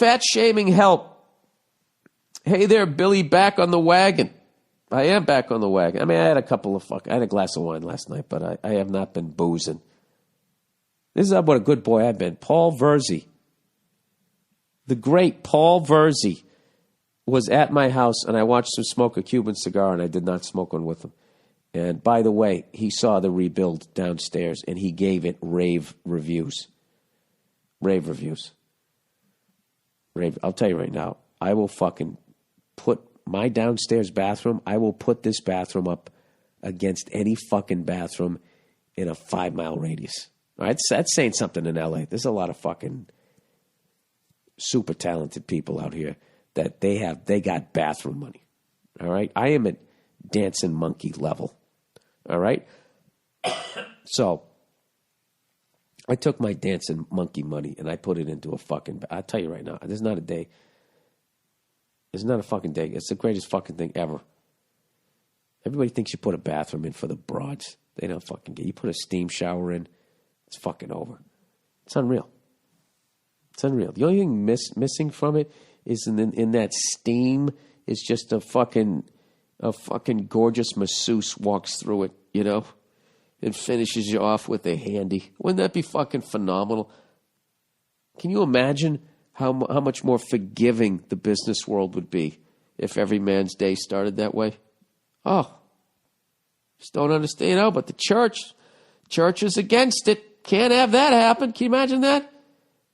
fat shaming help? Hey there, Billy, back on the wagon. I am back on the wagon. I mean, I had a glass of wine last night, but I have not been boozing. This is what a good boy I've been. Paul Verzi, the great Paul Verzi, was at my house, and I watched him smoke a Cuban cigar, and I did not smoke one with him. And by the way, he saw the rebuild downstairs, and he gave it rave reviews. Rave reviews. I'll tell you right now, I will fucking put my downstairs bathroom, I will put this bathroom up against any fucking bathroom in a 5-mile radius. All right, that's saying something in L.A. There's a lot of fucking super talented people out here that they got bathroom money. All right, I am at dancing monkey level. All right, so I took my dancing monkey money and I put it into a fucking. I'll tell you right now, there's not a day. It's not a fucking day. It's the greatest fucking thing ever. Everybody thinks you put a bathroom in for the broads. They don't fucking get. You put a steam shower in, it's fucking over. It's unreal. It's unreal. The only thing missing from it is in that steam is just a fucking gorgeous masseuse walks through it, you know, and finishes you off with a handy. Wouldn't that be fucking phenomenal? Can you imagine how much more forgiving the business world would be if every man's day started that way? Oh, just don't understand. Oh, but the church is against it. Can't have that happen. Can you imagine that?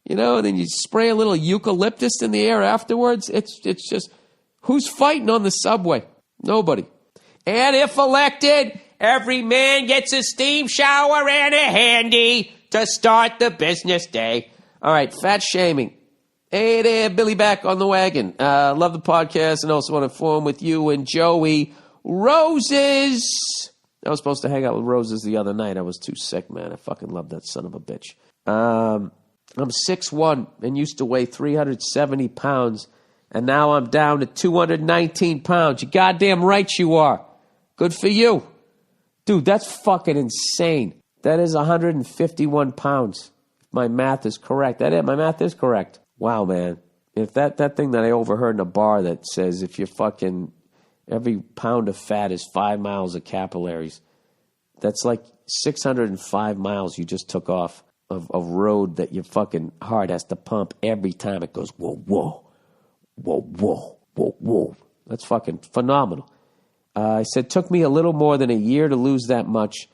You know, and then you spray a little eucalyptus in the air afterwards. It's just, who's fighting on the subway? Nobody. And if elected, every man gets a steam shower and a handy to start the business day. All right, fat shaming. Hey there, Billy, back on the wagon. Love the podcast and also want to inform with you and Joey Roses. I was supposed to hang out with Roses the other night. I was too sick, man. I fucking love that son of a bitch. I'm 6'1" and used to weigh 370 pounds, and now I'm down to 219 pounds. You goddamn right you are. Good for you. Dude, that's fucking insane. That is 151 pounds. If my math is correct. My math is correct. Wow, man. If that thing that I overheard in a bar that says if you're fucking, every pound of fat is 5 miles of capillaries, that's like 605 miles you just took off of road that your fucking heart has to pump every time it goes, whoa, whoa, whoa, whoa, whoa, whoa. That's fucking phenomenal. I said, took me a little more than a year to lose that much,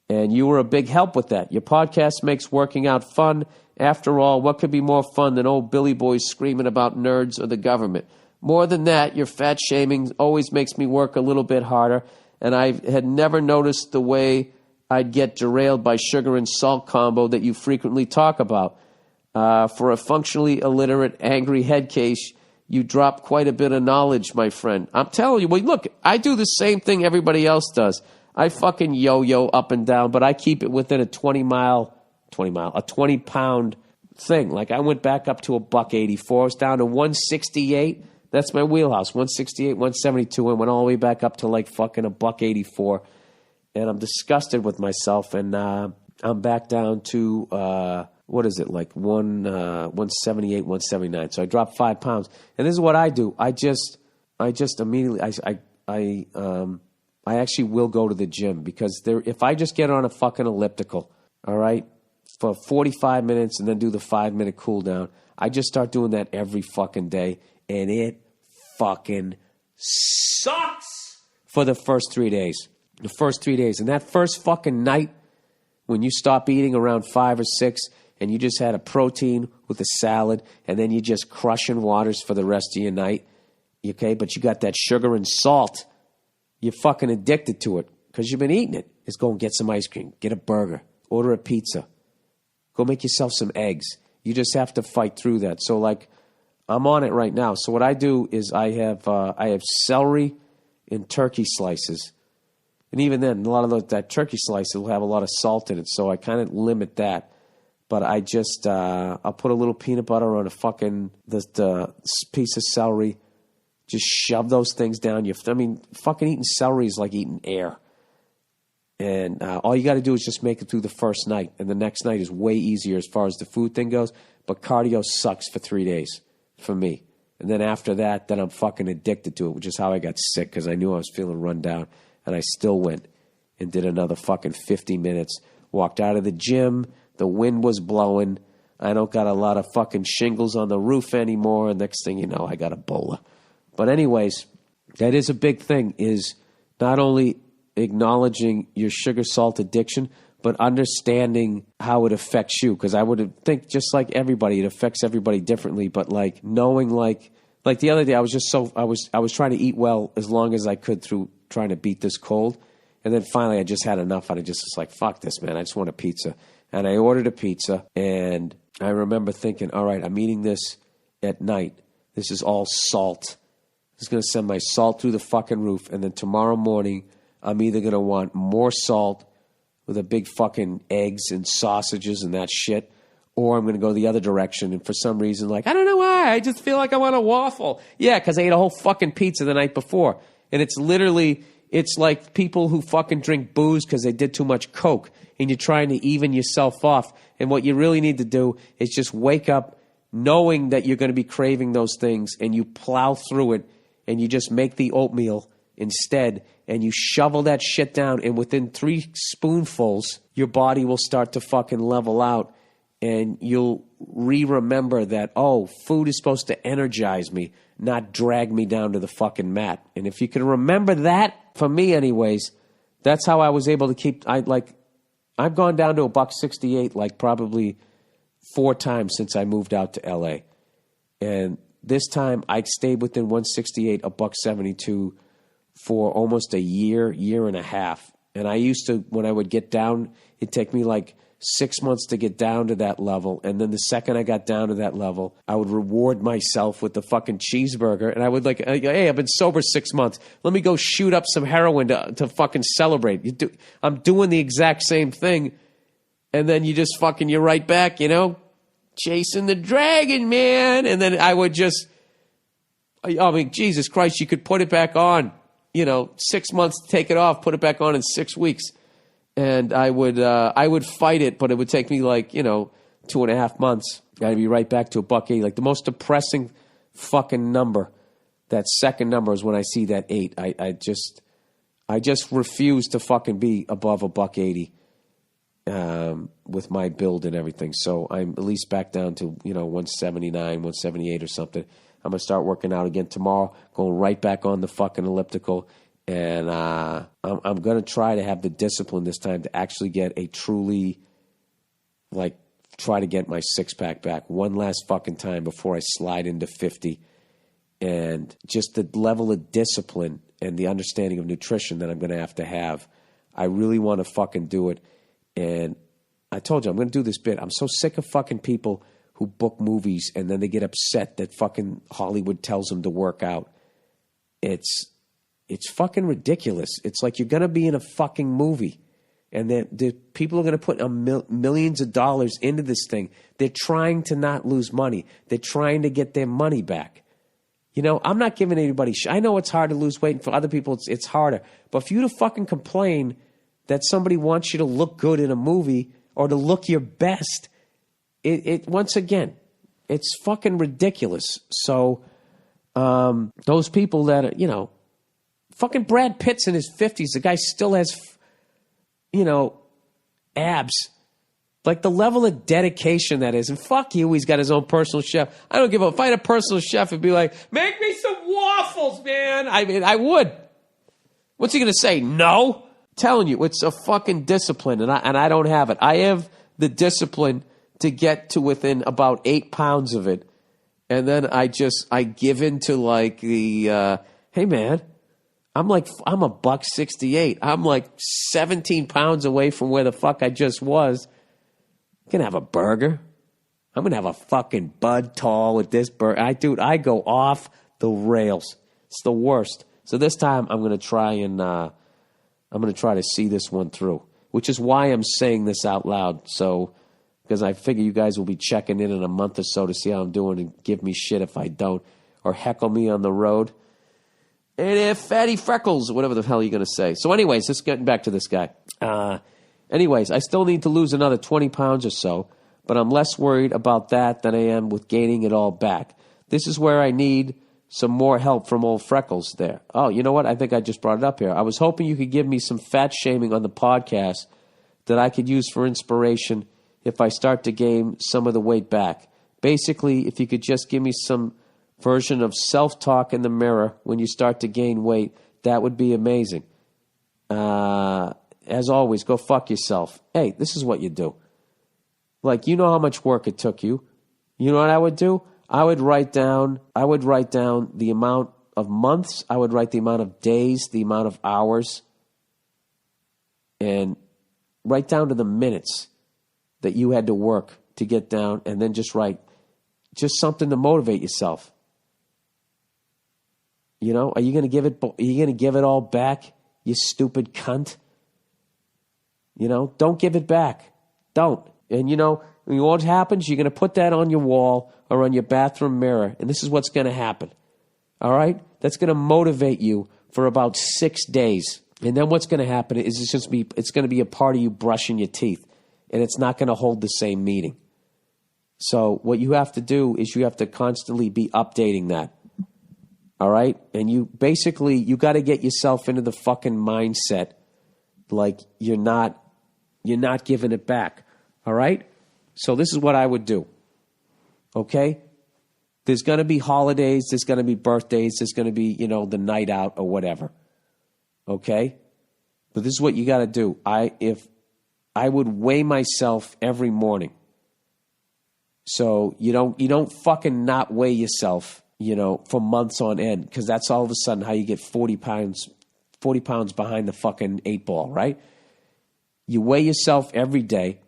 and you were a big help with that. Your podcast makes working out fun. After all, what could be more fun than old Billy boys screaming about nerds or the government? More than that, your fat shaming always makes me work a little bit harder, and I had never noticed the way I'd get derailed by sugar and salt combo that you frequently talk about. For a functionally illiterate, angry head case, you drop quite a bit of knowledge, my friend. I'm telling you, well, look, I do the same thing everybody else does. I fucking yo-yo up and down, but I keep it within a 20-pound thing. Like I went back up to $184. I was down to 168. That's my wheelhouse, 168, 172, and went all the way back up to like fucking $184. And I'm disgusted with myself, and I'm back down to, what is it, like 178, 179. So I dropped 5 pounds. And this is what I do. I just immediately, I actually will go to the gym because if I just get on a fucking elliptical, all right, for 45 minutes and then do the 5-minute cool down, I just start doing that every fucking day, and it fucking sucks for the first 3 days. The first 3 days. And that first fucking night when you stop eating around 5 or 6 and you just had a protein with a salad and then you're just crushing waters for the rest of your night, okay? But you got that sugar and salt. You're fucking addicted to it because you've been eating it. Just go and get some ice cream. Get a burger. Order a pizza. Go make yourself some eggs. You just have to fight through that. So, like, I'm on it right now. So what I do is I have celery in turkey slices. And even then, a lot of that turkey slice will have a lot of salt in it, so I kind of limit that. But I just, I'll put a little peanut butter on a fucking the piece of celery. Just shove those things down. Fucking eating celery is like eating air. And all you got to do is just make it through the first night. And the next night is way easier as far as the food thing goes. But cardio sucks for 3 days. for me. And then after that, then I'm fucking addicted to it, which is how I got sick, because I knew I was feeling run down. And I still went and did another fucking 50 minutes. Walked out of the gym. The wind was blowing. I don't got a lot of fucking shingles on the roof anymore. And next thing you know, I got Ebola. But anyways, that is a big thing, is not only acknowledging your sugar salt addiction, but understanding how it affects you. Because I would think, just like everybody, it affects everybody differently. But like knowing, like the other day, I was trying to eat well as long as I could through trying to beat this cold. And then finally I just had enough. And I just was like, fuck this, man. I just want a pizza. And I ordered a pizza. And I remember thinking, all right, I'm eating this at night. This is all salt. It's going to send my salt through the fucking roof. And then tomorrow morning, I'm either going to want more salt with a big fucking eggs and sausages and that shit, or I'm going to go the other direction. And for some reason, like, I don't know why, I just feel like I want a waffle. Yeah, because I ate a whole fucking pizza the night before. And it's literally, it's like people who fucking drink booze because they did too much coke, and you're trying to even yourself off. And what you really need to do is just wake up knowing that you're going to be craving those things, and you plow through it, and you just make the oatmeal instead, and you shovel that shit down, and within 3 spoonfuls, your body will start to fucking level out, and you'll remember that, oh, food is supposed to energize me, not drag me down to the fucking mat. And if you can remember that, for me anyways, that's how I was able to keep, I've gone down to $1.68 like probably 4 times since I moved out to LA. And this time I stayed within 168, $1.72 for almost a year and a half. And I used to, when I would get down, it'd take me like 6 months to get down to that level. And then the second I got down to that level, I would reward myself with the fucking cheeseburger. And I would like, hey, I've been sober 6 months. Let me go shoot up some heroin to fucking celebrate. I'm doing the exact same thing. And then you just fucking, you're right back, you know, chasing the dragon, man. And then I would just, I mean, Jesus Christ, you could put it back on. 6 months to take it off, put it back on in 6 weeks. And I would fight it, but it would take me 2.5 months. I'd be right back to $1.80. Like the most depressing fucking number, that second number is when I see that 8. I just refuse to fucking be above $1.80 with my build and everything. So I'm at least back down to 179, 178 or something. I'm going to start working out again tomorrow, going right back on the fucking elliptical. And I'm going to try to have the discipline this time to actually get a truly, try to get my 6-pack back one last fucking time before I slide into 50. And just the level of discipline and the understanding of nutrition that I'm going to have. I really want to fucking do it. And I told you, I'm going to do this bit. I'm so sick of fucking people who book movies and then they get upset that fucking Hollywood tells them to work out. It's fucking ridiculous. It's like you're going to be in a fucking movie and the people are going to put millions of dollars into this thing. They're trying to not lose money. They're trying to get their money back. I'm not giving anybody I know it's hard to lose weight, and for other people it's harder. But for you to fucking complain that somebody wants you to look good in a movie or to look your best, it once again, it's fucking ridiculous. So those people that are, fucking Brad Pitt's in his 50s. The guy still has, abs. Like the level of dedication that is. And fuck you, he's got his own personal chef. I don't give a, if I had a personal chef, it'd be like, make me some waffles, man. I mean, I would. What's he going to say? No? I'm telling you, it's a fucking discipline, and I don't have it. I have the discipline to get to within about 8 pounds of it. And then I give in to hey man, I'm $1.68. I'm like 17 pounds away from where the fuck I just was. I'm going to have a burger. I'm going to have a fucking Bud Tall with this burger. I go off the rails. It's the worst. So this time I'm going to try to see this one through, which is why I'm saying this out loud. So, because I figure you guys will be checking in a month or so to see how I'm doing and give me shit if I don't, or heckle me on the road. And if fatty freckles, whatever the hell you're going to say. So anyways, just getting back to this guy. Anyways, I still need to lose another 20 pounds or so, but I'm less worried about that than I am with gaining it all back. This is where I need some more help from old Freckles there. Oh, you know what? I think I just brought it up here. I was hoping you could give me some fat shaming on the podcast that I could use for inspiration if I start to gain some of the weight back. Basically, if you could just give me some version of self-talk in the mirror when you start to gain weight, that would be amazing. As always, go fuck yourself. Hey, this is what you do. Like, you know how much work it took you. You know what I would do? I would write down the amount of months, I would write the amount of days, the amount of hours, and write down to the minutes that you had to work to get down, and then just write just something to motivate yourself. You know, are you going to give it all back, you stupid cunt? You know, don't give it back. Don't. And you know what happens? You're going to put that on your wall or on your bathroom mirror, and this is what's going to happen. All right? That's going to motivate you for about 6 days. And then what's going to happen is it's going to be a part of you brushing your teeth, and it's not going to hold the same meaning. So what you have to do is you have to constantly be updating that. All right? And you got to get yourself into the fucking mindset like you're not giving it back. All right? So this is what I would do. Okay? There's going to be holidays, there's going to be birthdays, there's going to be, the night out or whatever. Okay? But this is what you got to do. If I would weigh myself every morning. So you don't fucking not weigh yourself, for months on end, because that's all of a sudden how you get 40 pounds behind the fucking 8 ball, right? You weigh yourself every day.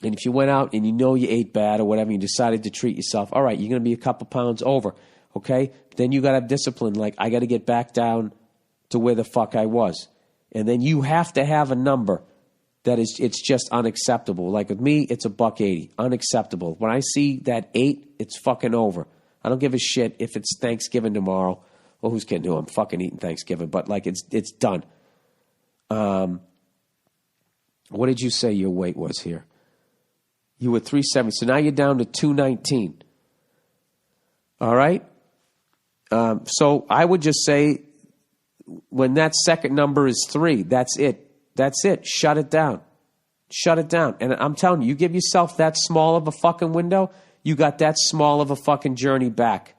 And if you went out and you ate bad or whatever, you decided to treat yourself, all right, you're going to be a couple pounds over, okay? Then you got to have discipline. Like, I got to get back down to where the fuck I was. And then you have to have a number that it's just unacceptable. Like with me, it's $1.80. Unacceptable. When I see that 8, it's fucking over. I don't give a shit if it's Thanksgiving tomorrow. Well, who's kidding who? I'm fucking eating Thanksgiving. But, like, it's done. What did you say your weight was here? You were 370. So now you're down to 219. All right? So I would just say when that second number is 3, that's it. That's it. Shut it down. Shut it down. And I'm telling you, you give yourself that small of a fucking window, you got that small of a fucking journey back.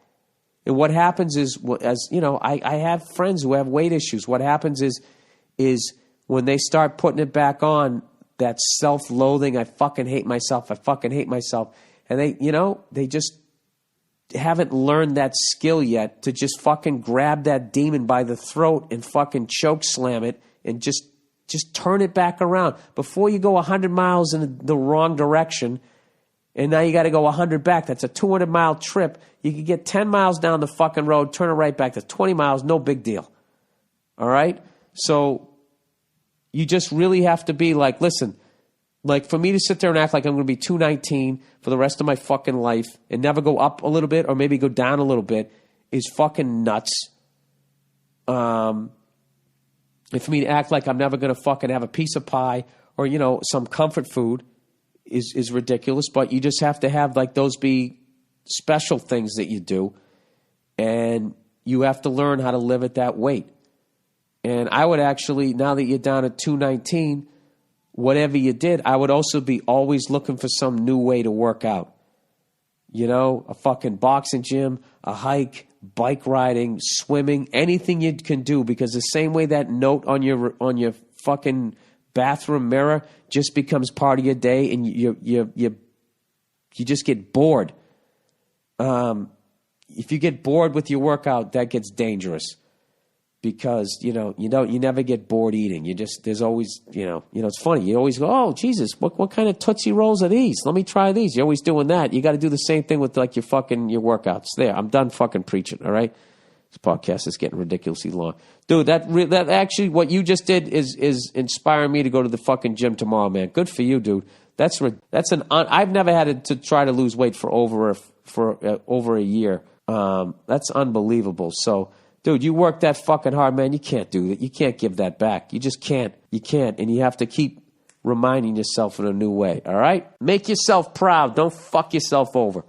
And what happens is, I have friends who have weight issues. What happens is when they start putting it back on, that self-loathing, I fucking hate myself. And they just haven't learned that skill yet to just fucking grab that demon by the throat and fucking choke slam it and just turn it back around. Before you go 100 miles in the wrong direction, and now you got to go 100 back. That's a 200-mile trip. You could get 10 miles down the fucking road, turn it right back to 20 miles, no big deal. All right? So you just really have to be like, listen, like for me to sit there and act like I'm going to be 219 for the rest of my fucking life and never go up a little bit or maybe go down a little bit is fucking nuts. And for me to act like I'm never going to fucking have a piece of pie or, some comfort food is ridiculous. But you just have to have like those be special things that you do. And you have to learn how to live at that weight. And I would actually, now that you're down at 219, whatever you did, I would also be always looking for some new way to work out. A fucking boxing gym, a hike, bike riding, swimming, anything you can do, because the same way that note on your fucking bathroom mirror just becomes part of your day and you just get bored. If you get bored with your workout, that gets dangerous. Because, you never get bored eating. There's always, it's funny. You always go, oh, Jesus, what kind of Tootsie Rolls are these? Let me try these. You're always doing that. You got to do the same thing with like your workouts. There, I'm done fucking preaching, all right? This podcast is getting ridiculously long. Dude, that actually, what you just did is inspiring me to go to the fucking gym tomorrow, man. Good for you, dude. I've never had to try to lose weight for over a year. That's unbelievable. So, dude, you work that fucking hard, man. You can't do that. You can't give that back. You just can't. You can't. And you have to keep reminding yourself in a new way, all right? Make yourself proud. Don't fuck yourself over.